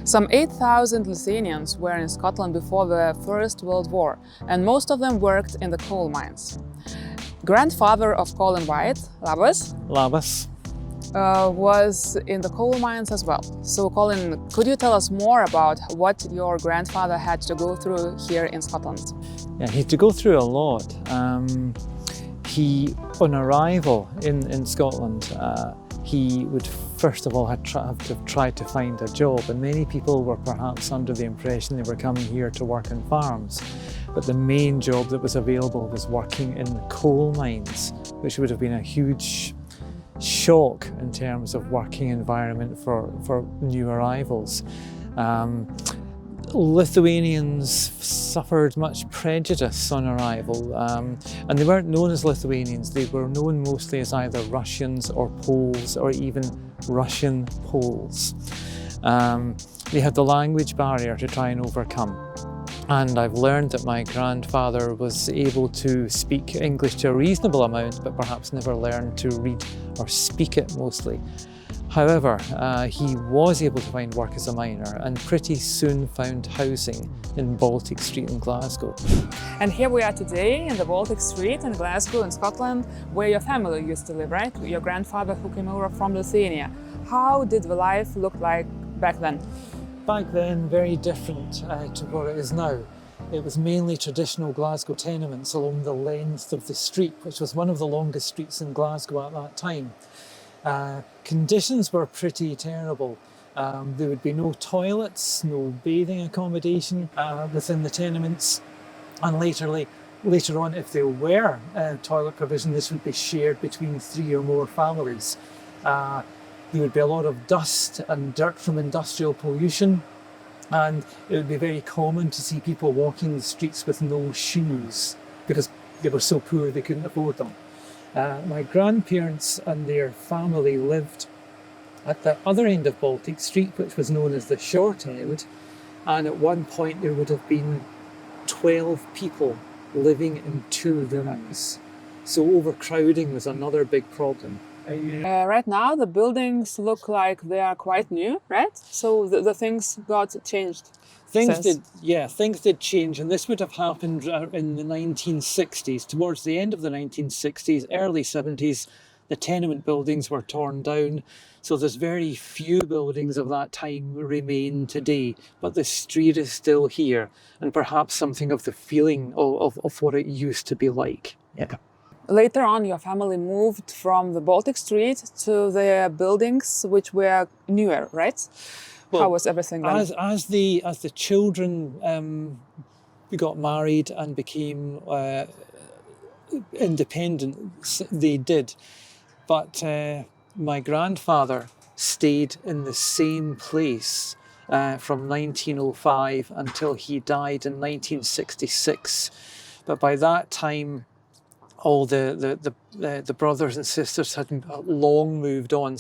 Some 8,000 Lithuanians were in Scotland before the First World War, and most of them worked in the coal mines. Grandfather of Colin White, Labas, Labas. Was in the coal mines as well. So Colin, could you tell us more about what your grandfather had to go through here in Scotland? Yeah, he had to go through a lot. On arrival in Scotland, he would first of all have to try to find a job, and many people were perhaps under the impression they were coming here to work on farms. But the main job that was available was working in the coal mines, which would have been a huge shock in terms of working environment for new arrivals. Lithuanians suffered much prejudice on arrival, and they weren't known as Lithuanians. They were known mostly as either Russians or Poles, or even Russian Poles. They had the language barrier to try and overcome. And I've learned that my grandfather was able to speak English to a reasonable amount, but perhaps never learned to read or speak it mostly. However, he was able to find work as a miner and pretty soon found housing in Baltic Street in Glasgow. And here we are today in the Baltic Street in Glasgow in Scotland, where your family used to live, right? Your grandfather who came over from Lithuania. How did the life look like back then? Back then, very different to what it is now. It was mainly traditional Glasgow tenements along the length of the street, which was one of the longest streets in Glasgow at that time. Conditions were pretty terrible. There would be no toilets, no bathing accommodation within the tenements, and later on, if there were toilet provision, this would be shared between 3 or more families. There would be a lot of dust and dirt from industrial pollution, and it would be very common to see people walking the streets with no shoes because they were so poor they couldn't afford them. My grandparents and their family lived at the other end of Baltic Street, which was known as the short end, and at one point there would have been 12 people living in 2 rooms. So overcrowding was another big problem. Right now the buildings look like they are quite new, right? So the things got changed. Things did change, and this would have happened in the 1960s. Towards the end of the 1960s, early 70s, the tenement buildings were torn down. So there's very few buildings of that time remain today, but the street is still here, and perhaps something of the feeling of what it used to be like. Yeah. Later on, your family moved from the Baltic Street to the buildings which were newer, right? Well, how was everything then? As the children got married and became independent, they did. But my grandfather stayed in the same place from 1905 until he died in 1966. But by that time, all the brothers and sisters had long moved on.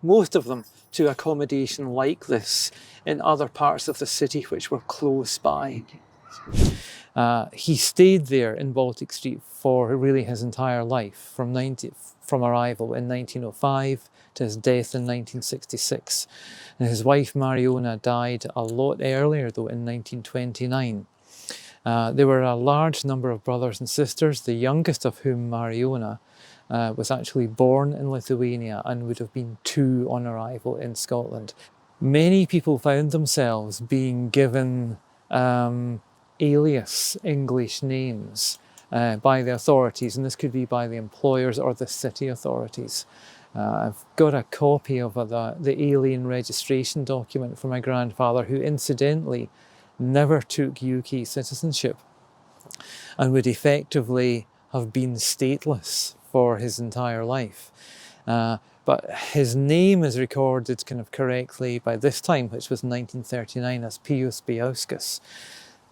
Most of them, to accommodation like this in other parts of the city which were close by. He stayed there in Baltic Street for really his entire life, from arrival in 1905 to his death in 1966. And his wife Mariona died a lot earlier, though, in 1929. There were a large number of brothers and sisters, the youngest of whom, Mariona, was actually born in Lithuania and would have been 2 on arrival in Scotland. Many people found themselves being given alias English names by the authorities, and this could be by the employers or the city authorities. I've got a copy of the alien registration document for my grandfather, who incidentally never took UK citizenship and would effectively have been stateless for his entire life. But his name is recorded kind of correctly by this time, which was 1939, as Pius Biauskas,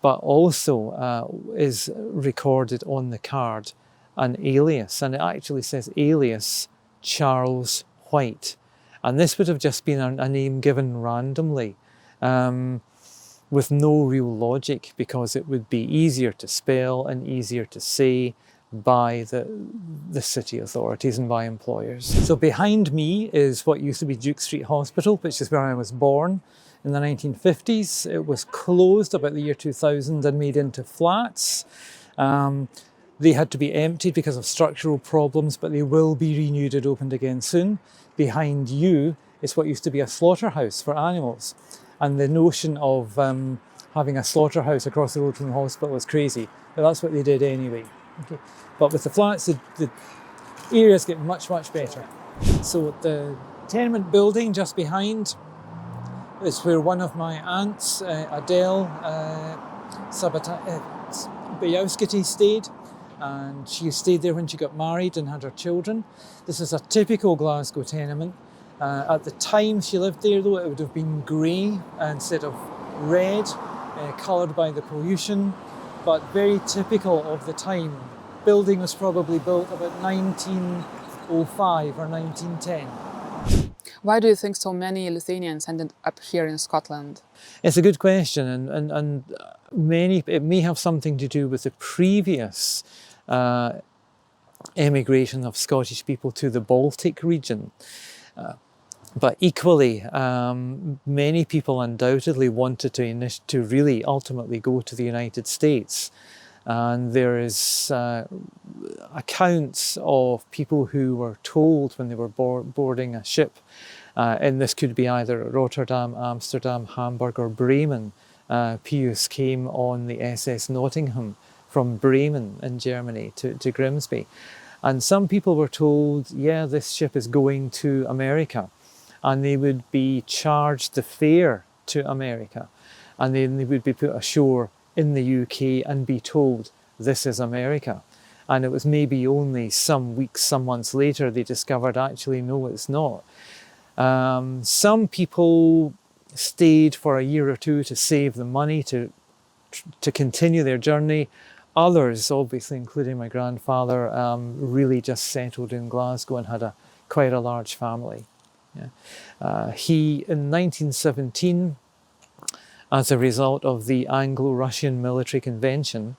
but also is recorded on the card an alias, and it actually says alias Charles White. And this would have just been a name given randomly, with no real logic, because it would be easier to spell and easier to say by the city authorities and by employers. So behind me is what used to be Duke Street Hospital, which is where I was born in the 1950s. It was closed about the year 2000 and made into flats. They had to be emptied because of structural problems, but they will be renewed and opened again soon. Behind you is what used to be a slaughterhouse for animals. And the notion of having a slaughterhouse across the road from the hospital was crazy, but that's what they did anyway. Okay. But with the flats, the areas get much, much better. So the tenement building just behind is where one of my aunts, Adele Bajauskite, stayed. And she stayed there when she got married and had her children. This is a typical Glasgow tenement. At the time she lived there, though, it would have been grey instead of red, coloured by the pollution, but very typical of the time. Building was probably built about 1905 or 1910. Why do you think so many Lithuanians ended up here in Scotland? It's a good question, and it may have something to do with the previous emigration of Scottish people to the Baltic region. But equally, many people undoubtedly wanted to really ultimately go to the United States. And there is accounts of people who were told when they were boarding a ship, and this could be either Rotterdam, Amsterdam, Hamburg or Bremen. Pius came on the SS Nottingham from Bremen in Germany to Grimsby. And some people were told, yeah, this ship is going to America. And they would be charged the fare to America. And then they would be put ashore in the UK and be told, this is America. And it was maybe only some weeks, some months later, they discovered, actually, no, it's not. Some people stayed for a year or two to save the money to continue their journey. Others, obviously, including my grandfather, really just settled in Glasgow and had quite a large family. Yeah. He, in 1917, as a result of the Anglo-Russian military convention,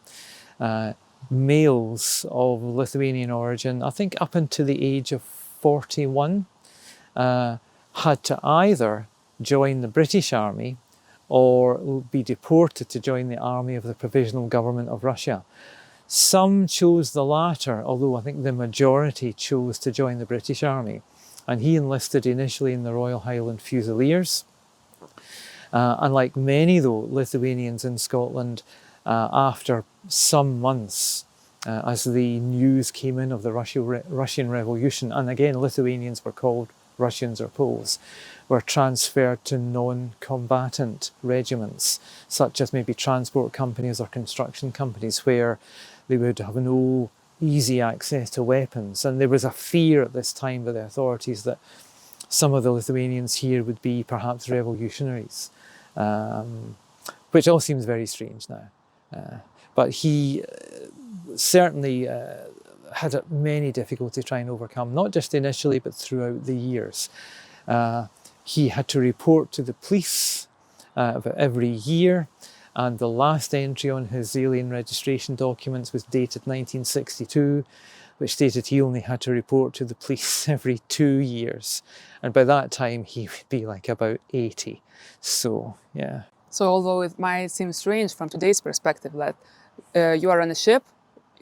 males of Lithuanian origin, I think up until the age of 41, had to either join the British Army or be deported to join the army of the Provisional Government of Russia. Some chose the latter, although I think the majority chose to join the British Army. And he enlisted initially in the Royal Highland Fusiliers. Unlike many, though, Lithuanians in Scotland, after some months, as the news came in of the Russian Revolution, and again Lithuanians were called Russians or Poles, were transferred to non-combatant regiments, such as maybe transport companies or construction companies, where they would have no easy access to weapons. And there was a fear at this time by the authorities that some of the Lithuanians here would be perhaps revolutionaries, which all seems very strange now. But he certainly had many difficulties trying to overcome, not just initially, but throughout the years. He had to report to the police about every year, and the last entry on his alien registration documents was dated 1962, which stated he only had to report to the police every 2 years. And by that time, he would be like about 80. So, yeah. So although it might seem strange from today's perspective that you are on a ship,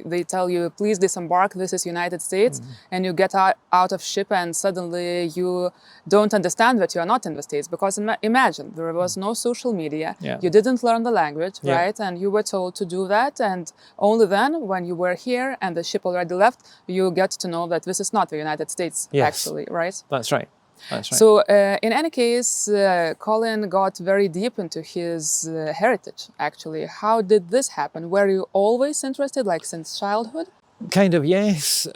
they tell you, please disembark, this is United States, and you get out of ship and suddenly you don't understand that you are not in the States, because imagine, there was no social media, you didn't learn the language, right? And you were told to do that, and only then, when you were here and the ship already left, you get to know that this is not the United States, actually, right? That's right. That's right. So, in any case, Colin got very deep into his heritage, actually. How did this happen? Were you always interested, like since childhood? Kind of, yes.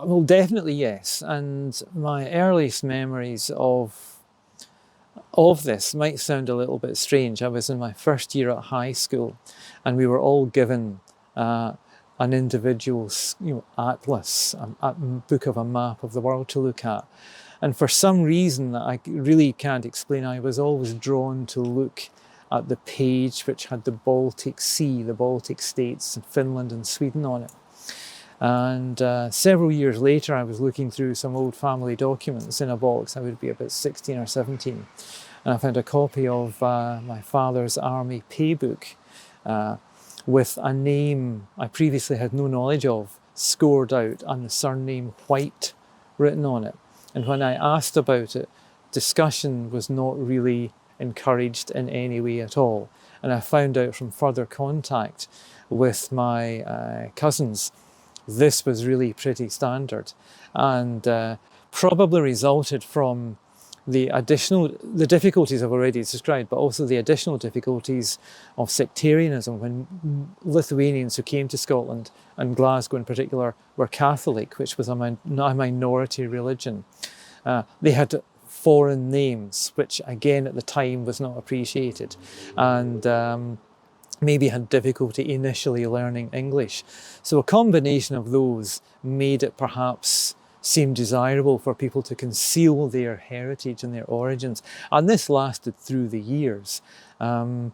Well, definitely yes. And my earliest memories of this might sound a little bit strange. I was in my first year at high school, and we were all given an individual's atlas, a book of a map of the world to look at. And for some reason that I really can't explain, I was always drawn to look at the page which had the Baltic Sea, the Baltic states, Finland and Sweden on it. And several years later, I was looking through some old family documents in a box. I would be about 16 or 17. and I found a copy of my father's army paybook with a name I previously had no knowledge of scored out and the surname White written on it. And when I asked about it, discussion was not really encouraged in any way at all. And I found out from further contact with my cousins, this was really pretty standard, and probably resulted from the difficulties I've already described, but also the additional difficulties of sectarianism when Lithuanians who came to Scotland, and Glasgow in particular, were Catholic, which was a minority religion. They had foreign names, which again at the time was not appreciated, and maybe had difficulty initially learning English. So a combination of those made it perhaps seem desirable for people to conceal their heritage and their origins. And this lasted through the years. In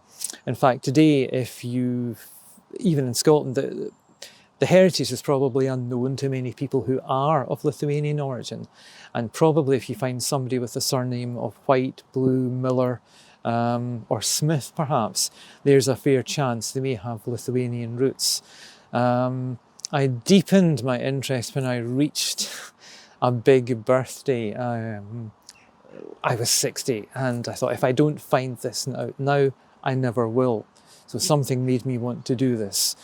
fact, today, even in Scotland, the heritage is probably unknown to many people who are of Lithuanian origin. And probably if you find somebody with the surname of White, Blue, Miller, or Smith perhaps, there's a fair chance they may have Lithuanian roots. I deepened my interest when I reached a big birthday. I was 60, and I thought, if I don't find this out now, I never will. So something made me want to do this.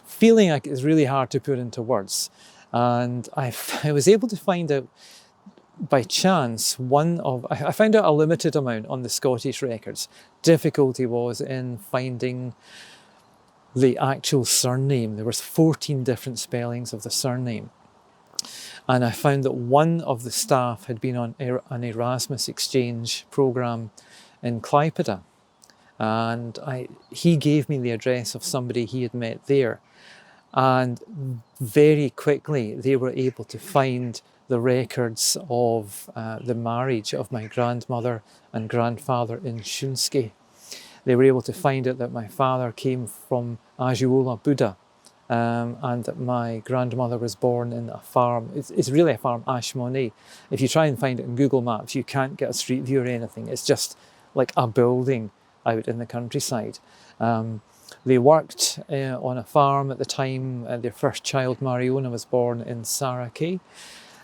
Feeling like it's really hard to put into words. And I was able to find out by chance I found out a limited amount on the Scottish records. Difficulty was in finding the actual surname. There was 14 different spellings of the surname. And I found that one of the staff had been on an Erasmus exchange programme in Klaipėda. And he gave me the address of somebody he had met there. And very quickly they were able to find the records of the marriage of my grandmother and grandfather in Shunski. They were able to find out that my father came from Ajuola, Buda, and that my grandmother was born in a farm. It's really a farm, Ashmoni. If you try and find it in Google Maps, you can't get a street view or anything. It's just like a building out in the countryside. They worked on a farm at the time. Their first child, Mariona, was born in Saraki,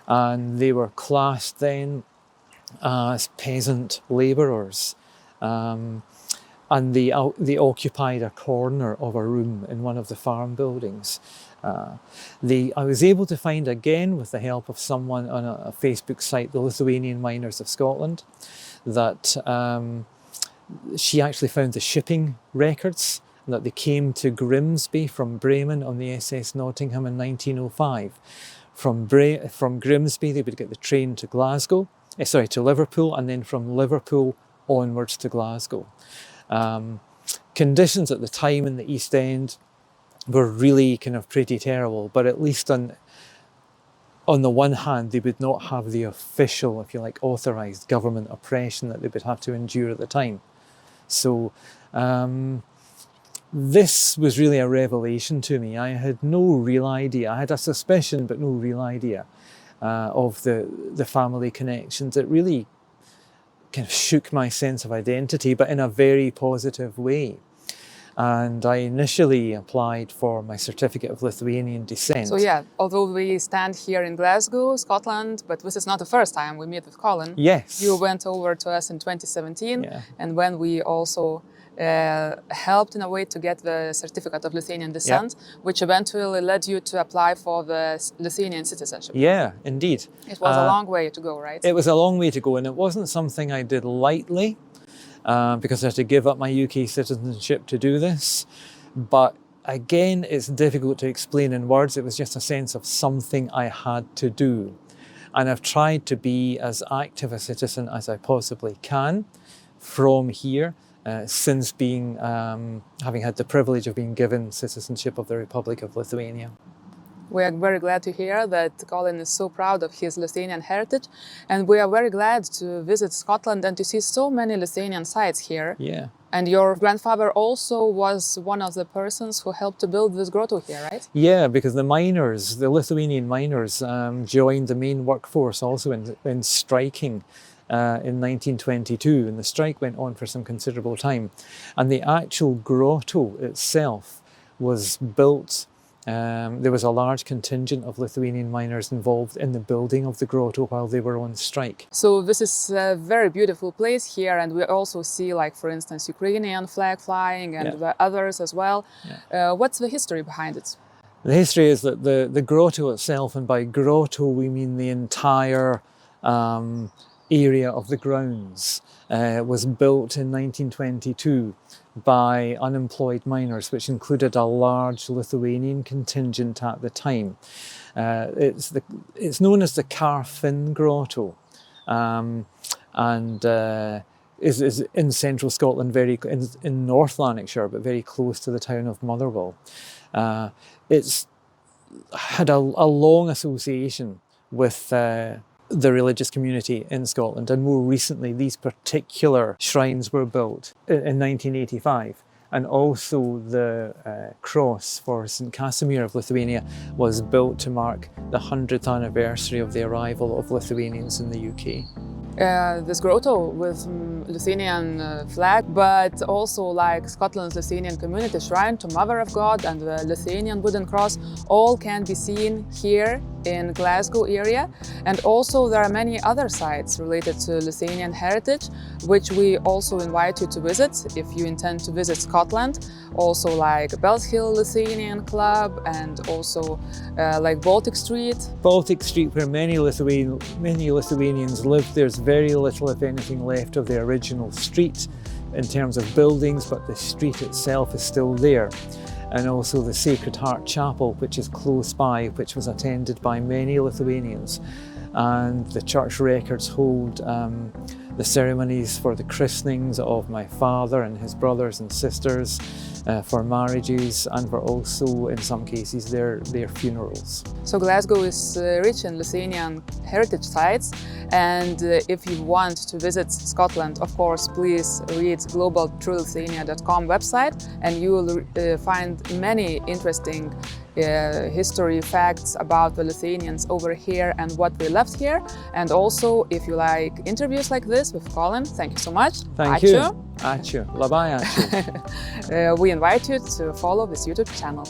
and they were classed then as peasant labourers. And they occupied a corner of a room in one of the farm buildings. I was able to find, again with the help of someone on a Facebook site, the Lithuanian Miners of Scotland, that she actually found the shipping records, that they came to Grimsby from Bremen on the SS Nottingham in 1905. From Grimsby they would get the train to to Liverpool, and then from Liverpool onwards to Glasgow. Conditions at the time in the East End were really kind of pretty terrible, but at least on the one hand they would not have the official, if you like, authorised government oppression that they would have to endure at the time. So this was really a revelation to me. I had no real idea. I had a suspicion but no real idea of the family connections. It really kind of shook my sense of identity, but in a very positive way. And I initially applied for my certificate of Lithuanian descent. So yeah, although we stand here in Glasgow, Scotland, but this is not the first time we meet with Colin. Yes. You went over to us in 2017, yeah. And when we also helped in a way to get the certificate of Lithuanian descent, which eventually led you to apply for the Lithuanian citizenship. Yeah, indeed. It was a long way to go, right? It was a long way to go, and it wasn't something I did lightly, because I had to give up my UK citizenship to do this. But again, it's difficult to explain in words. It was just a sense of something I had to do. And I've tried to be as active a citizen as I possibly can from here, since having had the privilege of being given citizenship of the Republic of Lithuania. We are very glad to hear that Colin is so proud of his Lithuanian heritage, and we are very glad to visit Scotland and to see so many Lithuanian sites here. Yeah. And your grandfather also was one of the persons who helped to build this grotto here, right? Yeah, because the Lithuanian miners, joined the main workforce also in striking in 1922, and the strike went on for some considerable time. And the actual grotto itself was built. There was a large contingent of Lithuanian miners involved in the building of the grotto while they were on strike. So this is a very beautiful place here, and we also see, like, for instance, Ukrainian flag flying and the others as well. What's the history behind it? The history is that the grotto itself, and by grotto we mean the entire area of the grounds, was built in 1922 by unemployed miners, which included a large Lithuanian contingent at the time. It's known as the Carin Grotto, and is in central Scotland, in North Lanarkshire, but very close to the town of Motherwell. It's had a long association with the religious community in Scotland, and more recently these particular shrines were built in 1985, and also the cross for St Casimir of Lithuania was built to mark the 100th anniversary of the arrival of Lithuanians in the UK. This grotto with Lithuanian flag, but also like Scotland's Lithuanian community shrine to Mother of God and the Lithuanian wooden cross, all can be seen here in Glasgow area. And also there are many other sites related to Lithuanian heritage, which we also invite you to visit if you intend to visit Scotland. Also like Baltic Lithuanian Club, and also like Baltic Street. Baltic Street, where many Lithuanians live. There's very little, if anything, left of the original street in terms of buildings, but the street itself is still there. And also the Sacred Heart Chapel, which is close by, which was attended by many Lithuanians. And the church records hold the ceremonies for the christenings of my father and his brothers and sisters, for marriages, and for also, in some cases, their funerals. So Glasgow is rich in Lithuanian heritage sites, and if you want to visit Scotland, of course, please read globaltruelithuania.com website, and you will find many interesting history facts about the Lithuanians over here and what we left here. And also, if you like interviews like this with Colin, thank you so much. Thank you. Ačiū. Labai ačiū. We invite you to follow this YouTube channel.